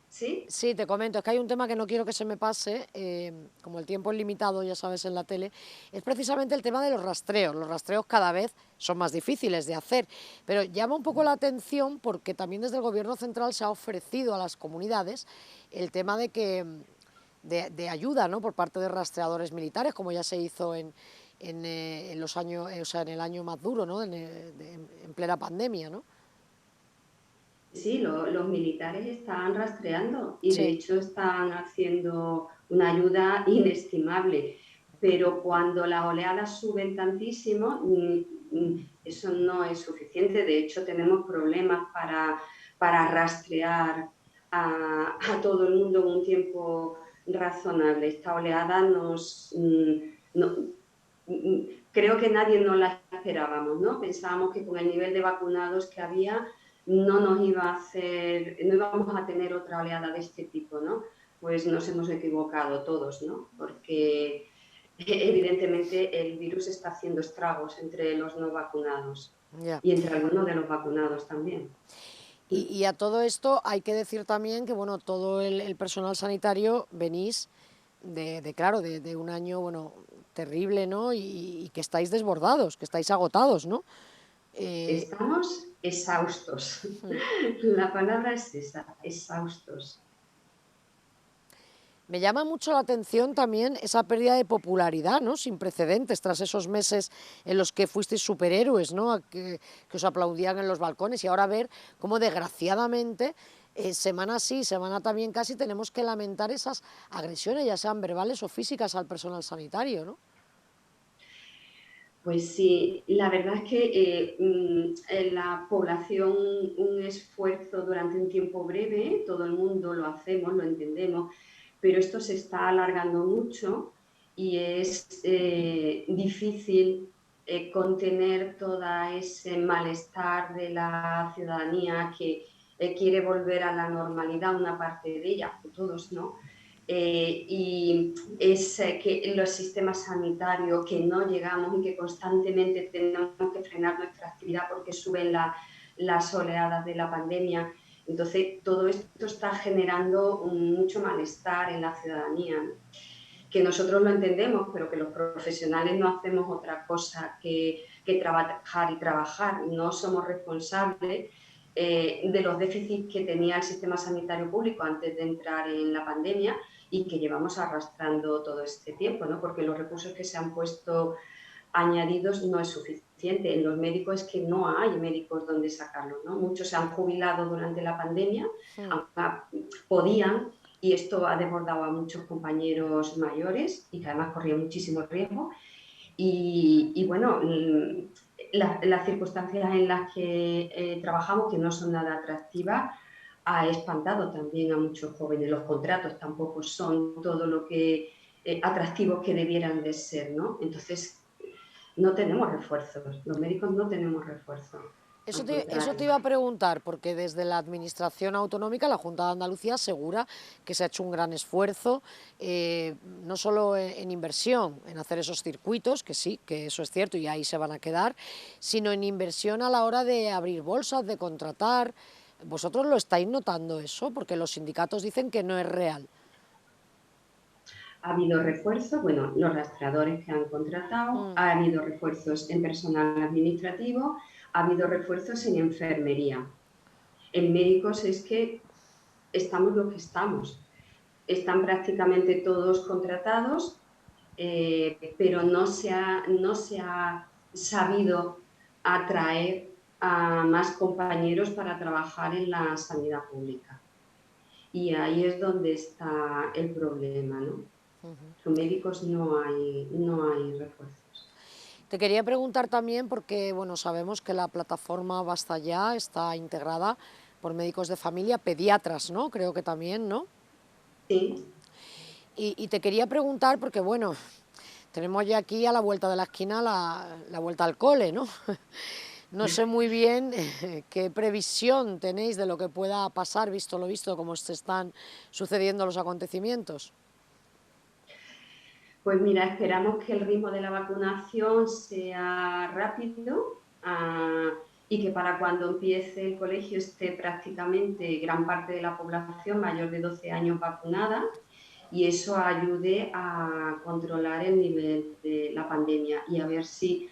¿Sí? Sí, te comento, es que hay un tema que no quiero que se me pase, como el tiempo es limitado, ya sabes, en la tele, es precisamente el tema de los rastreos. Los rastreos cada vez son más difíciles de hacer, pero llama un poco la atención porque también desde el Gobierno central se ha ofrecido a las comunidades el tema de ayuda, ¿no?, por parte de rastreadores militares, como ya se hizo en los años, o sea, en el año más duro, ¿no?, en plena pandemia, ¿no? Sí, los militares están rastreando y de hecho están haciendo una ayuda inestimable, pero cuando las oleadas suben tantísimo, eso no es suficiente. De hecho, tenemos problemas para rastrear a todo el mundo en un tiempo razonable. Esta oleada creo que nadie nos la esperábamos, ¿no? Pensábamos que con el nivel de vacunados que había no íbamos a tener otra oleada de este tipo, ¿no? Pues nos hemos equivocado todos, ¿no? Porque evidentemente el virus está haciendo estragos entre los no vacunados Ya. y entre algunos de los vacunados también. Y a todo esto hay que decir también que, bueno, todo el personal sanitario venís claro, de un año, bueno, terrible, ¿no? Y que estáis desbordados, que estáis agotados, ¿no? Estamos exhaustos. La palabra es esa, exhaustos. Me llama mucho la atención también esa pérdida de popularidad, ¿no? Sin precedentes, tras esos meses en los que fuisteis superhéroes, ¿no? Que os aplaudían en los balcones, y ahora ver cómo desgraciadamente semana sí, semana también casi tenemos que lamentar esas agresiones, ya sean verbales o físicas, al personal sanitario, ¿no? Pues sí, la verdad es que en la población un esfuerzo durante un tiempo breve, todo el mundo lo hacemos, lo entendemos, pero esto se está alargando mucho y es difícil contener todo ese malestar de la ciudadanía que quiere volver a la normalidad, una parte de ella, todos, ¿no? Y es que los sistemas sanitarios que no llegamos y que constantemente tenemos que frenar nuestra actividad porque suben las oleadas de la pandemia. Entonces, todo esto está generando mucho malestar en la ciudadanía, ¿no? Que nosotros lo entendemos, pero que los profesionales no hacemos otra cosa que trabajar y trabajar. No somos responsables de los déficits que tenía el sistema sanitario público antes de entrar en la pandemia y que llevamos arrastrando todo este tiempo, ¿no? Porque los recursos que se han puesto añadidos no es suficiente. En los médicos es que no hay médicos donde sacarlos, ¿no? Muchos se han jubilado durante la pandemia, podían, y esto ha desbordado a muchos compañeros mayores y que además corrían muchísimo riesgo. Y bueno, las circunstancias en las que trabajamos, que no son nada atractivas, ha espantado también a muchos jóvenes. Los contratos tampoco son todo lo que atractivos que debieran de ser, ¿no? Entonces, no tenemos refuerzos, los médicos no tenemos refuerzos. Eso te iba a preguntar, porque desde la Administración Autonómica, la Junta de Andalucía asegura que se ha hecho un gran esfuerzo, no solo en inversión, en hacer esos circuitos, que sí, que eso es cierto y ahí se van a quedar, sino en inversión a la hora de abrir bolsas, de contratar. ¿Vosotros lo estáis notando eso? Porque los sindicatos dicen que no es real. Ha habido refuerzos, bueno, los rastreadores que han contratado, ha habido refuerzos en personal administrativo, ha habido refuerzos en enfermería. En médicos es que estamos lo que estamos. Están prácticamente todos contratados, pero no se ha sabido atraer a más compañeros para trabajar en la sanidad pública. Y ahí es donde está el problema, ¿no? Los médicos no hay refuerzos. Te quería preguntar también, porque bueno, sabemos que la plataforma Basta Ya está integrada por médicos de familia, pediatras, ¿no? Creo que también, ¿no? Sí. Y te quería preguntar, porque bueno, tenemos ya aquí a la vuelta de la esquina la vuelta al cole, ¿no? No sé muy bien qué previsión tenéis de lo que pueda pasar, visto lo visto, cómo se están sucediendo los acontecimientos. Pues mira, esperamos que el ritmo de la vacunación sea rápido y que para cuando empiece el colegio esté prácticamente gran parte de la población mayor de 12 años vacunada y eso ayude a controlar el nivel de la pandemia y a ver si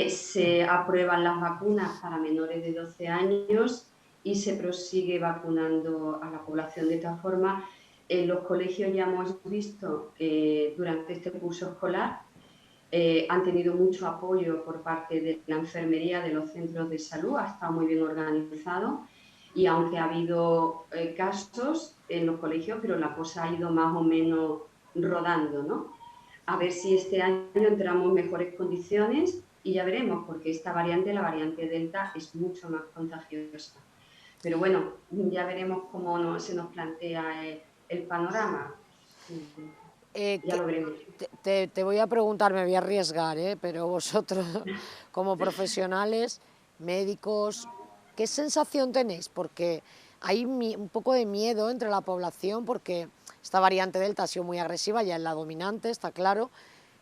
se aprueban las vacunas para menores de 12 años y se prosigue vacunando a la población de esta forma. En los colegios ya hemos visto que durante este curso escolar han tenido mucho apoyo por parte de la enfermería de los centros de salud, ha estado muy bien organizado y aunque ha habido casos en los colegios, pero la cosa ha ido más o menos rodando, ¿no? A ver si este año entramos en mejores condiciones y ya veremos, porque esta variante, la variante Delta, es mucho más contagiosa. Pero bueno, ya veremos cómo se nos plantea el panorama. Ya lo veremos. Te voy a preguntar, me voy a arriesgar, pero vosotros como profesionales, médicos, ¿qué sensación tenéis? Porque hay un poco de miedo entre la población porque esta variante Delta ha sido muy agresiva, ya es la dominante, está claro,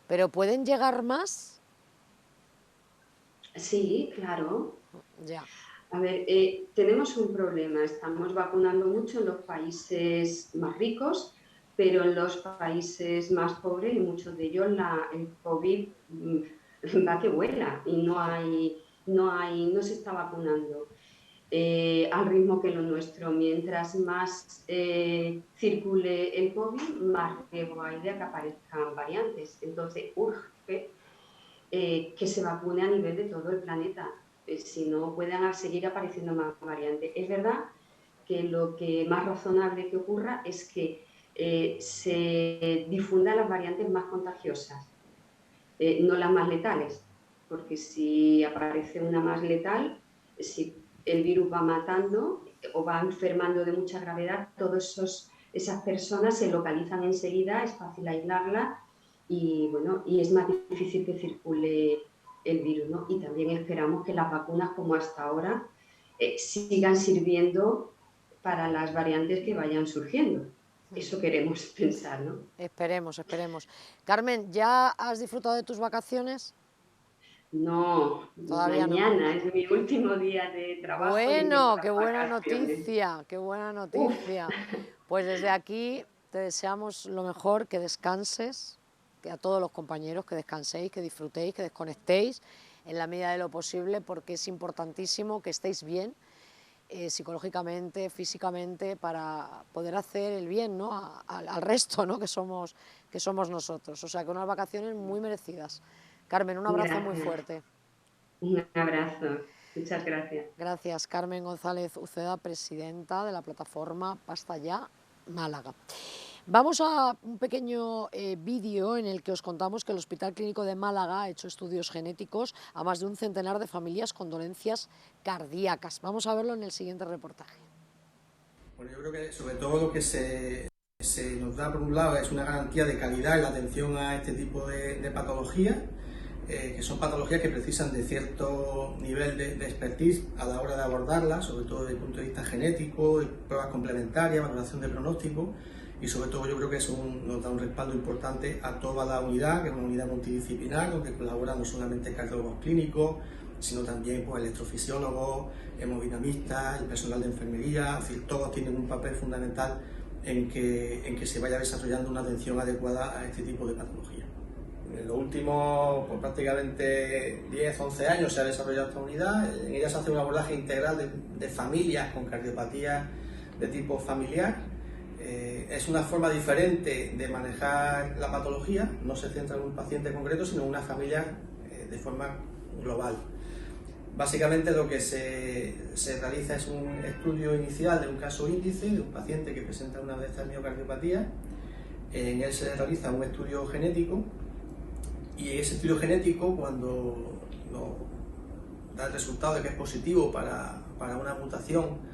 ¿Pero pueden llegar más? Sí, claro. Ya. A ver, tenemos un problema. Estamos vacunando mucho en los países más ricos, pero en los países más pobres, y muchos de ellos, el COVID va que vuela y no se está vacunando al ritmo que lo nuestro. Mientras más circule el COVID, más riesgo hay de que aparezcan variantes. Entonces, urge que se vacune a nivel de todo el planeta. Si no, pueden seguir apareciendo más variantes. Es verdad que lo que más razonable que ocurra es que se difundan las variantes más contagiosas, no las más letales, porque si aparece una más letal, si el virus va matando o va enfermando de mucha gravedad, todas esas personas se localizan enseguida, es fácil aislarlas y, bueno, y es más difícil que circule el virus, ¿no? Y también esperamos que las vacunas, como hasta ahora, sigan sirviendo para las variantes que vayan surgiendo. Eso queremos pensar, ¿no? Esperemos, esperemos. Carmen, ¿ya has disfrutado de tus vacaciones? No, Todavía no. mañana es mi último día de trabajo. Bueno, qué buena noticia, qué buena noticia. Pues desde aquí te deseamos lo mejor, que descanses, que a todos los compañeros que descanséis, que disfrutéis, que desconectéis en la medida de lo posible, porque es importantísimo que estéis bien psicológicamente, físicamente, para poder hacer el bien, ¿no? al resto, ¿no? que somos nosotros. O sea, que unas vacaciones muy merecidas. Carmen, un abrazo muy fuerte. Un abrazo. Muchas gracias. Gracias, Carmen González Uceda, presidenta de la plataforma Basta Ya Málaga. Vamos a un pequeño vídeo en el que os contamos que el Hospital Clínico de Málaga ha hecho estudios genéticos a más de un centenar de familias con dolencias cardíacas. Vamos a verlo en el siguiente reportaje. Bueno, yo creo que sobre todo lo que se nos da por un lado es una garantía de calidad en la atención a este tipo de patologías, que son patologías que precisan de cierto nivel de expertise a la hora de abordarlas, sobre todo desde el punto de vista genético, pruebas complementarias, valoración de pronóstico, y sobre todo yo creo que eso nos da un respaldo importante a toda la unidad, que es una unidad multidisciplinar, donde colaboran no solamente cardiólogos clínicos, sino también pues, electrofisiólogos, hemodinamistas, el personal de enfermería, es decir, todos tienen un papel fundamental en que se vaya desarrollando una atención adecuada a este tipo de patología. En los últimos pues, prácticamente 10-11 años se ha desarrollado esta unidad. En ella se hace un abordaje integral de familias con cardiopatías de tipo familiar. Es una forma diferente de manejar la patología, no se centra en un paciente concreto, sino en una familia de forma global. Básicamente lo que se realiza es un estudio inicial de un caso índice, de un paciente que presenta una de estas miocardiopatías. En él se realiza un estudio genético, y ese estudio genético, cuando da el resultado de que es positivo para una mutación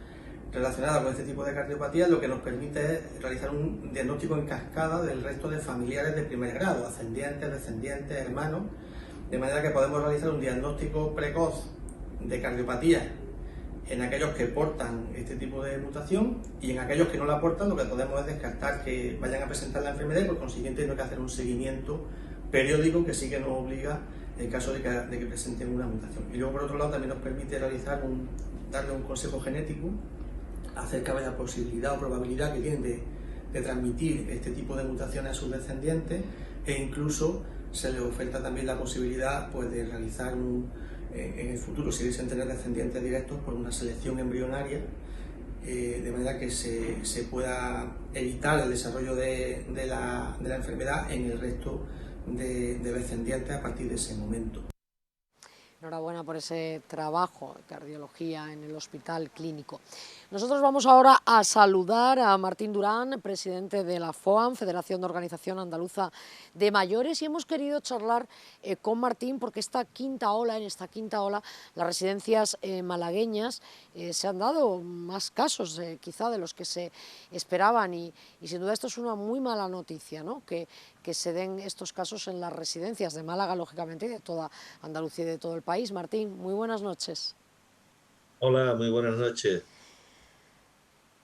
relacionada con este tipo de cardiopatía, lo que nos permite es realizar un diagnóstico en cascada del resto de familiares de primer grado, ascendientes, descendientes, hermanos, de manera que podemos realizar un diagnóstico precoz de cardiopatía en aquellos que portan este tipo de mutación, y en aquellos que no la portan lo que podemos es descartar que vayan a presentar la enfermedad, y por consiguiente tenemos que hacer un seguimiento periódico que sí que nos obliga en caso de que presenten una mutación. Y luego por otro lado también nos permite darle un consejo genético acerca de la posibilidad o probabilidad que tienen de transmitir este tipo de mutaciones a sus descendientes, e incluso se les oferta también la posibilidad pues, de realizar en el futuro, si dicen tener descendientes directos, por una selección embrionaria, de manera que se pueda evitar el desarrollo de la enfermedad en el resto de descendientes a partir de ese momento. Enhorabuena por ese trabajo de cardiología en el Hospital Clínico. Nosotros vamos ahora a saludar a Martín Durán, presidente de la FOAM, Federación de Organización Andaluza de Mayores, y hemos querido charlar con Martín porque en esta quinta ola, las residencias malagueñas se han dado más casos quizá de los que se esperaban, y sin duda esto es una muy mala noticia, ¿no? Que se den estos casos en las residencias de Málaga, lógicamente, y de toda Andalucía y de todo el país. Martín, muy buenas noches. Hola, muy buenas noches.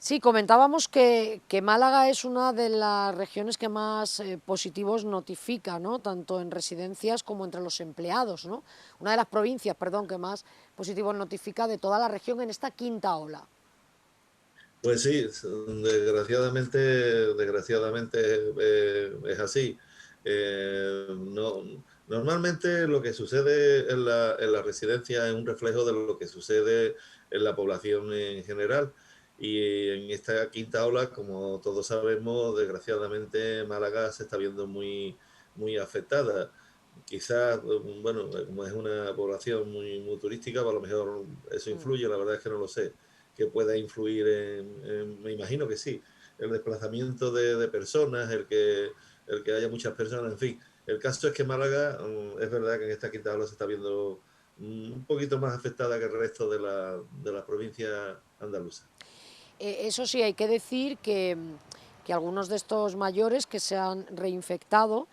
Sí, comentábamos que Málaga es una de las regiones que más positivos notifica, ¿no? Tanto en residencias como entre los empleados, ¿no? Una de las provincias, perdón, que más positivos notifica de toda la región en esta quinta ola. Pues sí, desgraciadamente es así. Normalmente lo que sucede en la residencia es un reflejo de lo que sucede en la población en general. Y en esta quinta ola, como todos sabemos, desgraciadamente Málaga se está viendo muy afectada. Quizás, bueno, como es una población muy turística, a lo mejor eso influye, la verdad es que no lo sé, que pueda influir me imagino que sí, el desplazamiento de personas, el que haya muchas personas, en fin. El caso es que Málaga, es verdad que en esta quinta ola se está viendo un poquito más afectada que el resto de las provincias andaluzas. Eso sí, hay que decir que algunos de estos mayores que se han reinfectado,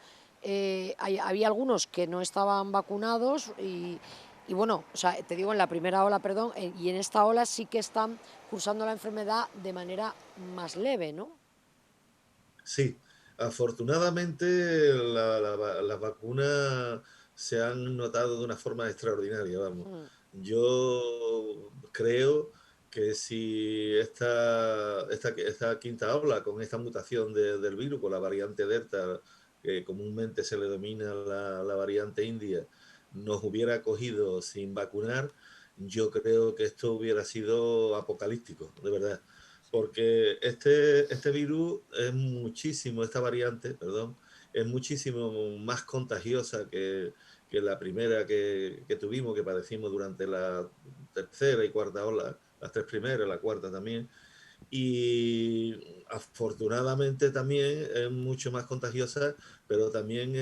había algunos que no estaban vacunados y bueno, o sea, te digo, en la primera ola, perdón, y en esta ola sí que están cursando la enfermedad de manera más leve, ¿no? Sí, afortunadamente las vacunas se han notado de una forma extraordinaria, vamos. Mm. Yo creo que si esta quinta ola, con esta mutación del virus, con la variante Delta, que comúnmente se le denomina la variante India, nos hubiera cogido sin vacunar, yo creo que esto hubiera sido apocalíptico, de verdad, porque este virus es muchísimo, esta variante, perdón, es muchísimo más contagiosa que la primera que tuvimos, que padecimos durante la tercera y cuarta ola, las tres primeras, la cuarta también, y afortunadamente también es mucho más contagiosa, pero también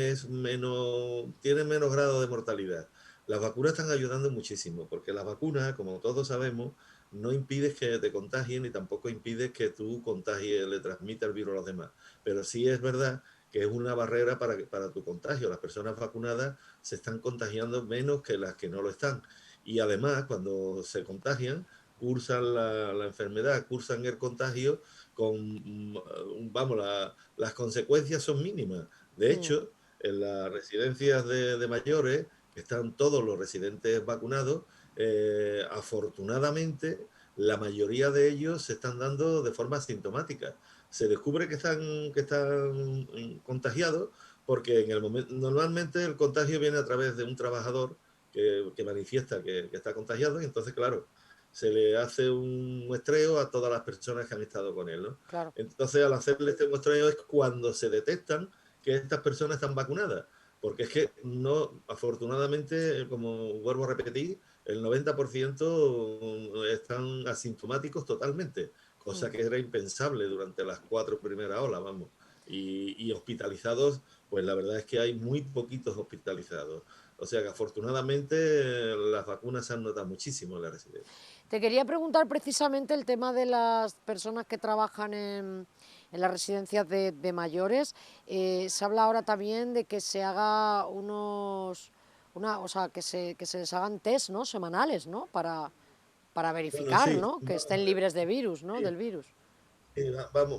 tiene menos grado de mortalidad. Las vacunas están ayudando muchísimo, porque las vacunas, como todos sabemos, no impides que te contagien y tampoco impides que tú contagies, le transmitas el virus a los demás. Pero sí es verdad que es una barrera para tu contagio. Las personas vacunadas se están contagiando menos que las que no lo están. Y además, cuando se contagian, cursan la enfermedad, cursan el contagio vamos, las consecuencias son mínimas. De hecho, en las residencias de mayores, que están todos los residentes vacunados, afortunadamente la mayoría de ellos se están dando de forma asintomática. Se descubre que están contagiados porque en el momento, normalmente el contagio viene a través de un trabajador que manifiesta que está contagiado y entonces, claro, se le hace un muestreo a todas las personas que han estado con él, ¿no? Claro. Entonces, al hacerle este muestreo es cuando se detectan que estas personas están vacunadas, porque es que no, afortunadamente, como vuelvo a repetir, el 90% están asintomáticos totalmente, cosa que era impensable durante las 4 primeras olas, vamos. Y hospitalizados, pues la verdad es que hay muy poquitos hospitalizados. O sea que afortunadamente las vacunas se han notado muchísimo en la residencia. Te quería preguntar precisamente el tema de las personas que trabajan en las residencias de mayores. Se habla ahora también de que se haga o sea, que se les hagan test, ¿no? Semanales, ¿no? Para Bueno, verificar, sí, ¿no? Que estén libres de virus, ¿no? sí, Del virus.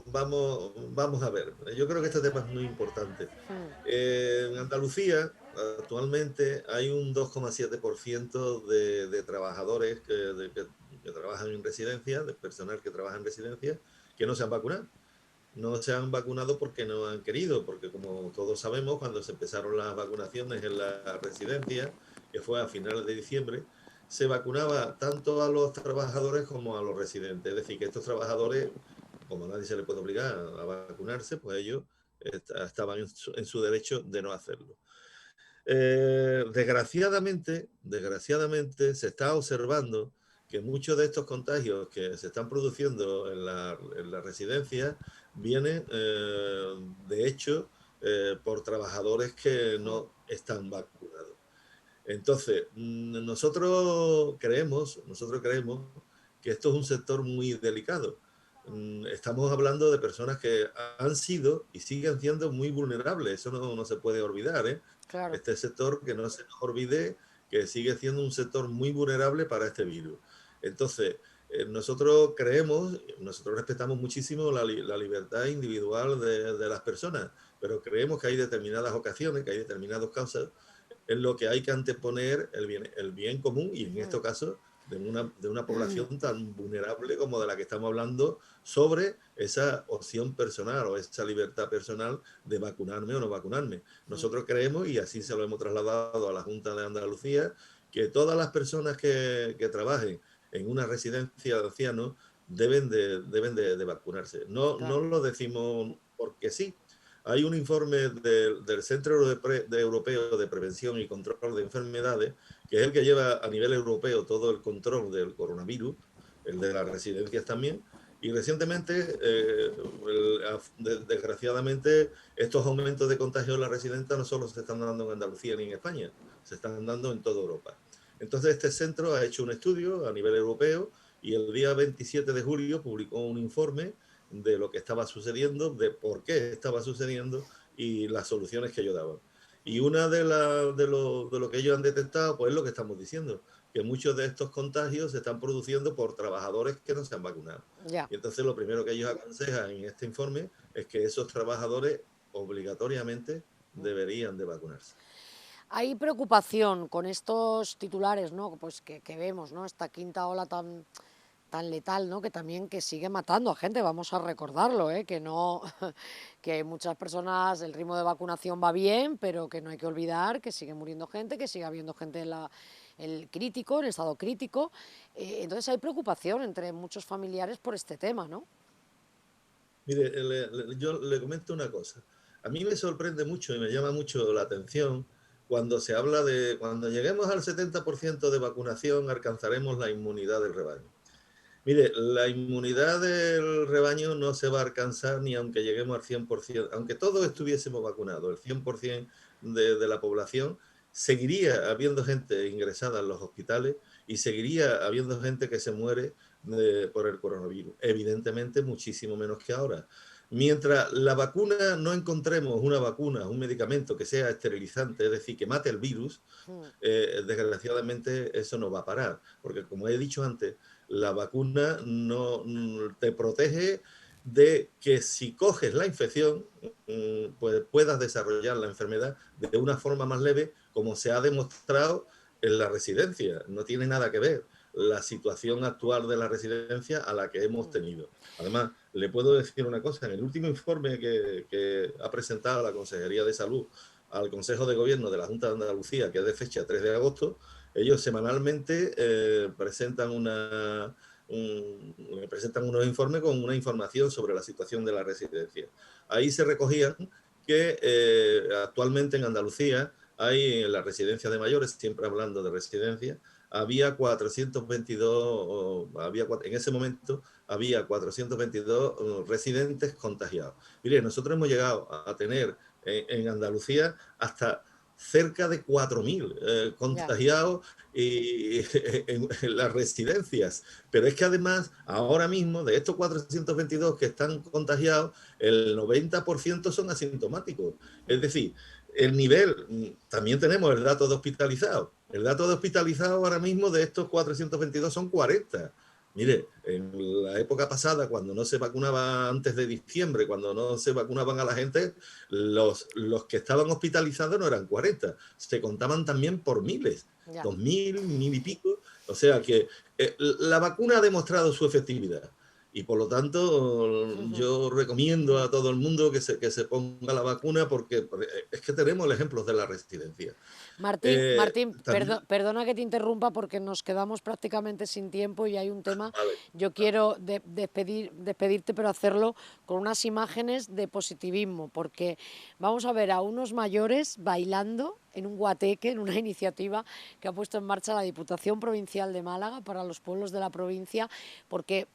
vamos a ver. Yo creo que este tema es muy importante. Mm. En Andalucía, actualmente, hay un 2,7% de trabajadores que trabajan en residencia, de personal que trabaja en residencia, que no se han vacunado. No se han vacunado porque no han querido, porque como todos sabemos, cuando se empezaron las vacunaciones en la residencia, que fue a finales de diciembre, se vacunaba tanto a los trabajadores como a los residentes. Es decir, que estos trabajadores, como nadie se les puede obligar a vacunarse, pues ellos estaban en su derecho de no hacerlo. Desgraciadamente se está observando que muchos de estos contagios que se están produciendo en la residencia vienen, de hecho, por trabajadores que no están vacunados. Entonces, nosotros creemos que esto es un sector muy delicado. Estamos hablando de personas que han sido y siguen siendo muy vulnerables, eso no se puede olvidar, ¿eh? Claro. Este sector, que no se nos olvide, que sigue siendo un sector muy vulnerable para este virus. Entonces, nosotros creemos, nosotros respetamos muchísimo la libertad individual de las personas, pero creemos que hay determinadas ocasiones, que hay determinados casos en lo que hay que anteponer el bien común, y en este caso de una población tan vulnerable como de la que estamos hablando, sobre esa opción personal o esa libertad personal de vacunarme o no vacunarme. Nosotros creemos, y así se lo hemos trasladado a la Junta de Andalucía, que todas las personas que trabajen en una residencia de ancianos deben de vacunarse. No lo decimos porque sí. Hay un informe del Centro Europeo de Prevención y Control de Enfermedades, que es el que lleva a nivel europeo todo el control del coronavirus, el de las residencias también, y recientemente, desgraciadamente, estos aumentos de contagio en las residencias no solo se están dando en Andalucía ni en España, se están dando en toda Europa. Entonces, este centro ha hecho un estudio a nivel europeo y el día 27 de julio publicó un informe de lo que estaba sucediendo, de por qué estaba sucediendo y las soluciones que ellos daban. Y una de lo que ellos han detectado, pues es lo que estamos diciendo, que muchos de estos contagios se están produciendo por trabajadores que no se han vacunado. Y entonces lo primero que ellos aconsejan en este informe es que esos trabajadores obligatoriamente deberían de vacunarse. Hay preocupación con estos titulares, ¿no? Pues que vemos, ¿no? Esta quinta ola tan letal, ¿no? Que también que sigue matando a gente, vamos a recordarlo, que no, que muchas personas, el ritmo de vacunación va bien, pero que no hay que olvidar que sigue muriendo gente, que sigue habiendo gente en el crítico, en estado crítico. Entonces hay preocupación entre muchos familiares por este tema, ¿no? Mire, yo le comento una cosa. A mí me sorprende mucho y me llama mucho la atención cuando se habla de cuando lleguemos al 70% de vacunación alcanzaremos la inmunidad del rebaño. Mire, la inmunidad del rebaño no se va a alcanzar ni aunque lleguemos al 100%, aunque todos estuviésemos vacunados, el 100% de la población, seguiría habiendo gente ingresada en los hospitales y seguiría habiendo gente que se muere por el coronavirus. Evidentemente, muchísimo menos que ahora. Mientras la vacuna no encontremos una vacuna, un medicamento que sea esterilizante, es decir, que mate el virus, desgraciadamente eso no va a parar. Porque como he dicho antes, la vacuna no te protege de que si coges la infección, pues puedas desarrollar la enfermedad de una forma más leve, como se ha demostrado en la residencia. No tiene nada que ver la situación actual de la residencia a la que hemos tenido. Además, le puedo decir una cosa, en el último informe que ha presentado la Consejería de Salud al Consejo de Gobierno de la Junta de Andalucía, que es de fecha 3 de agosto, ellos semanalmente presentan unos informes con una información sobre la situación de la residencia. Ahí se recogían que actualmente en Andalucía hay en la residencia de mayores, siempre hablando de residencia, había 422, en ese momento había 422 residentes contagiados. Mire, nosotros hemos llegado a tener en Andalucía hasta cerca de 4.000 contagiados en las residencias. Pero es que además, ahora mismo, de estos 422 que están contagiados, el 90% son asintomáticos. Es decir, el nivel, también tenemos el dato de hospitalizados. El dato de hospitalizados ahora mismo de estos 422 son 40. Mire, en la época pasada, cuando no se vacunaba antes de diciembre, cuando no se vacunaban a la gente, los que estaban hospitalizados no eran 40, se contaban también por miles, 2.000, 1.000 y pico. O sea que la vacuna ha demostrado su efectividad. Y por lo tanto, yo recomiendo a todo el mundo que se ponga la vacuna porque es que tenemos el ejemplo de la residencia. Martín, perdona que te interrumpa porque nos quedamos prácticamente sin tiempo y hay un tema. Yo quiero despedirte, pero hacerlo con unas imágenes de positivismo, porque vamos a ver a unos mayores bailando en un guateque, en una iniciativa que ha puesto en marcha la Diputación Provincial de Málaga para los pueblos de la provincia, porque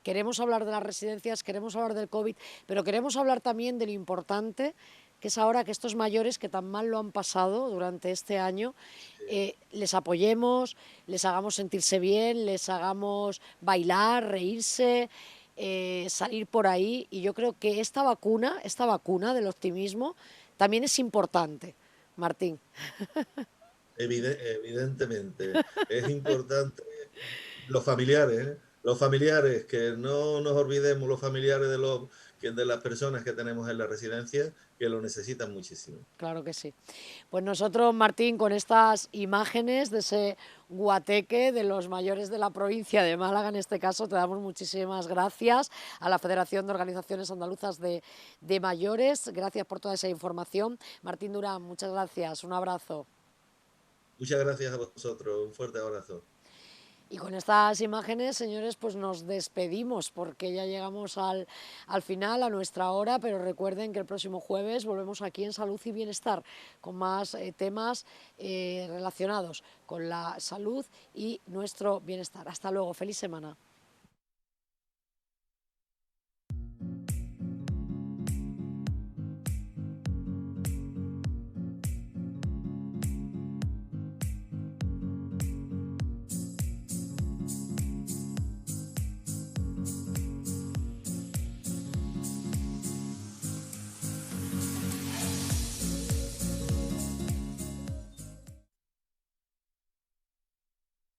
queremos hablar de las residencias, queremos hablar del COVID, pero queremos hablar también de lo importante que es ahora que estos mayores que tan mal lo han pasado durante este año, les apoyemos, les hagamos sentirse bien, les hagamos bailar, reírse, salir por ahí. Y yo creo que esta vacuna del optimismo también es importante, Martín. Evidentemente, es importante. Los familiares, los familiares, que no nos olvidemos los familiares de las personas que tenemos en la residencia, que lo necesitan muchísimo. Claro que sí. Pues nosotros, Martín, con estas imágenes de ese guateque de los mayores de la provincia de Málaga, en este caso, te damos muchísimas gracias a la Federación de Organizaciones Andaluzas de Mayores. Gracias por toda esa información. Martín Durán, muchas gracias. Un abrazo. Muchas gracias a vosotros. Un fuerte abrazo. Y con estas imágenes, señores, pues nos despedimos porque ya llegamos al final, a nuestra hora, pero recuerden que el próximo jueves volvemos aquí en Salud y Bienestar con más temas relacionados con la salud y nuestro bienestar. Hasta luego, feliz semana.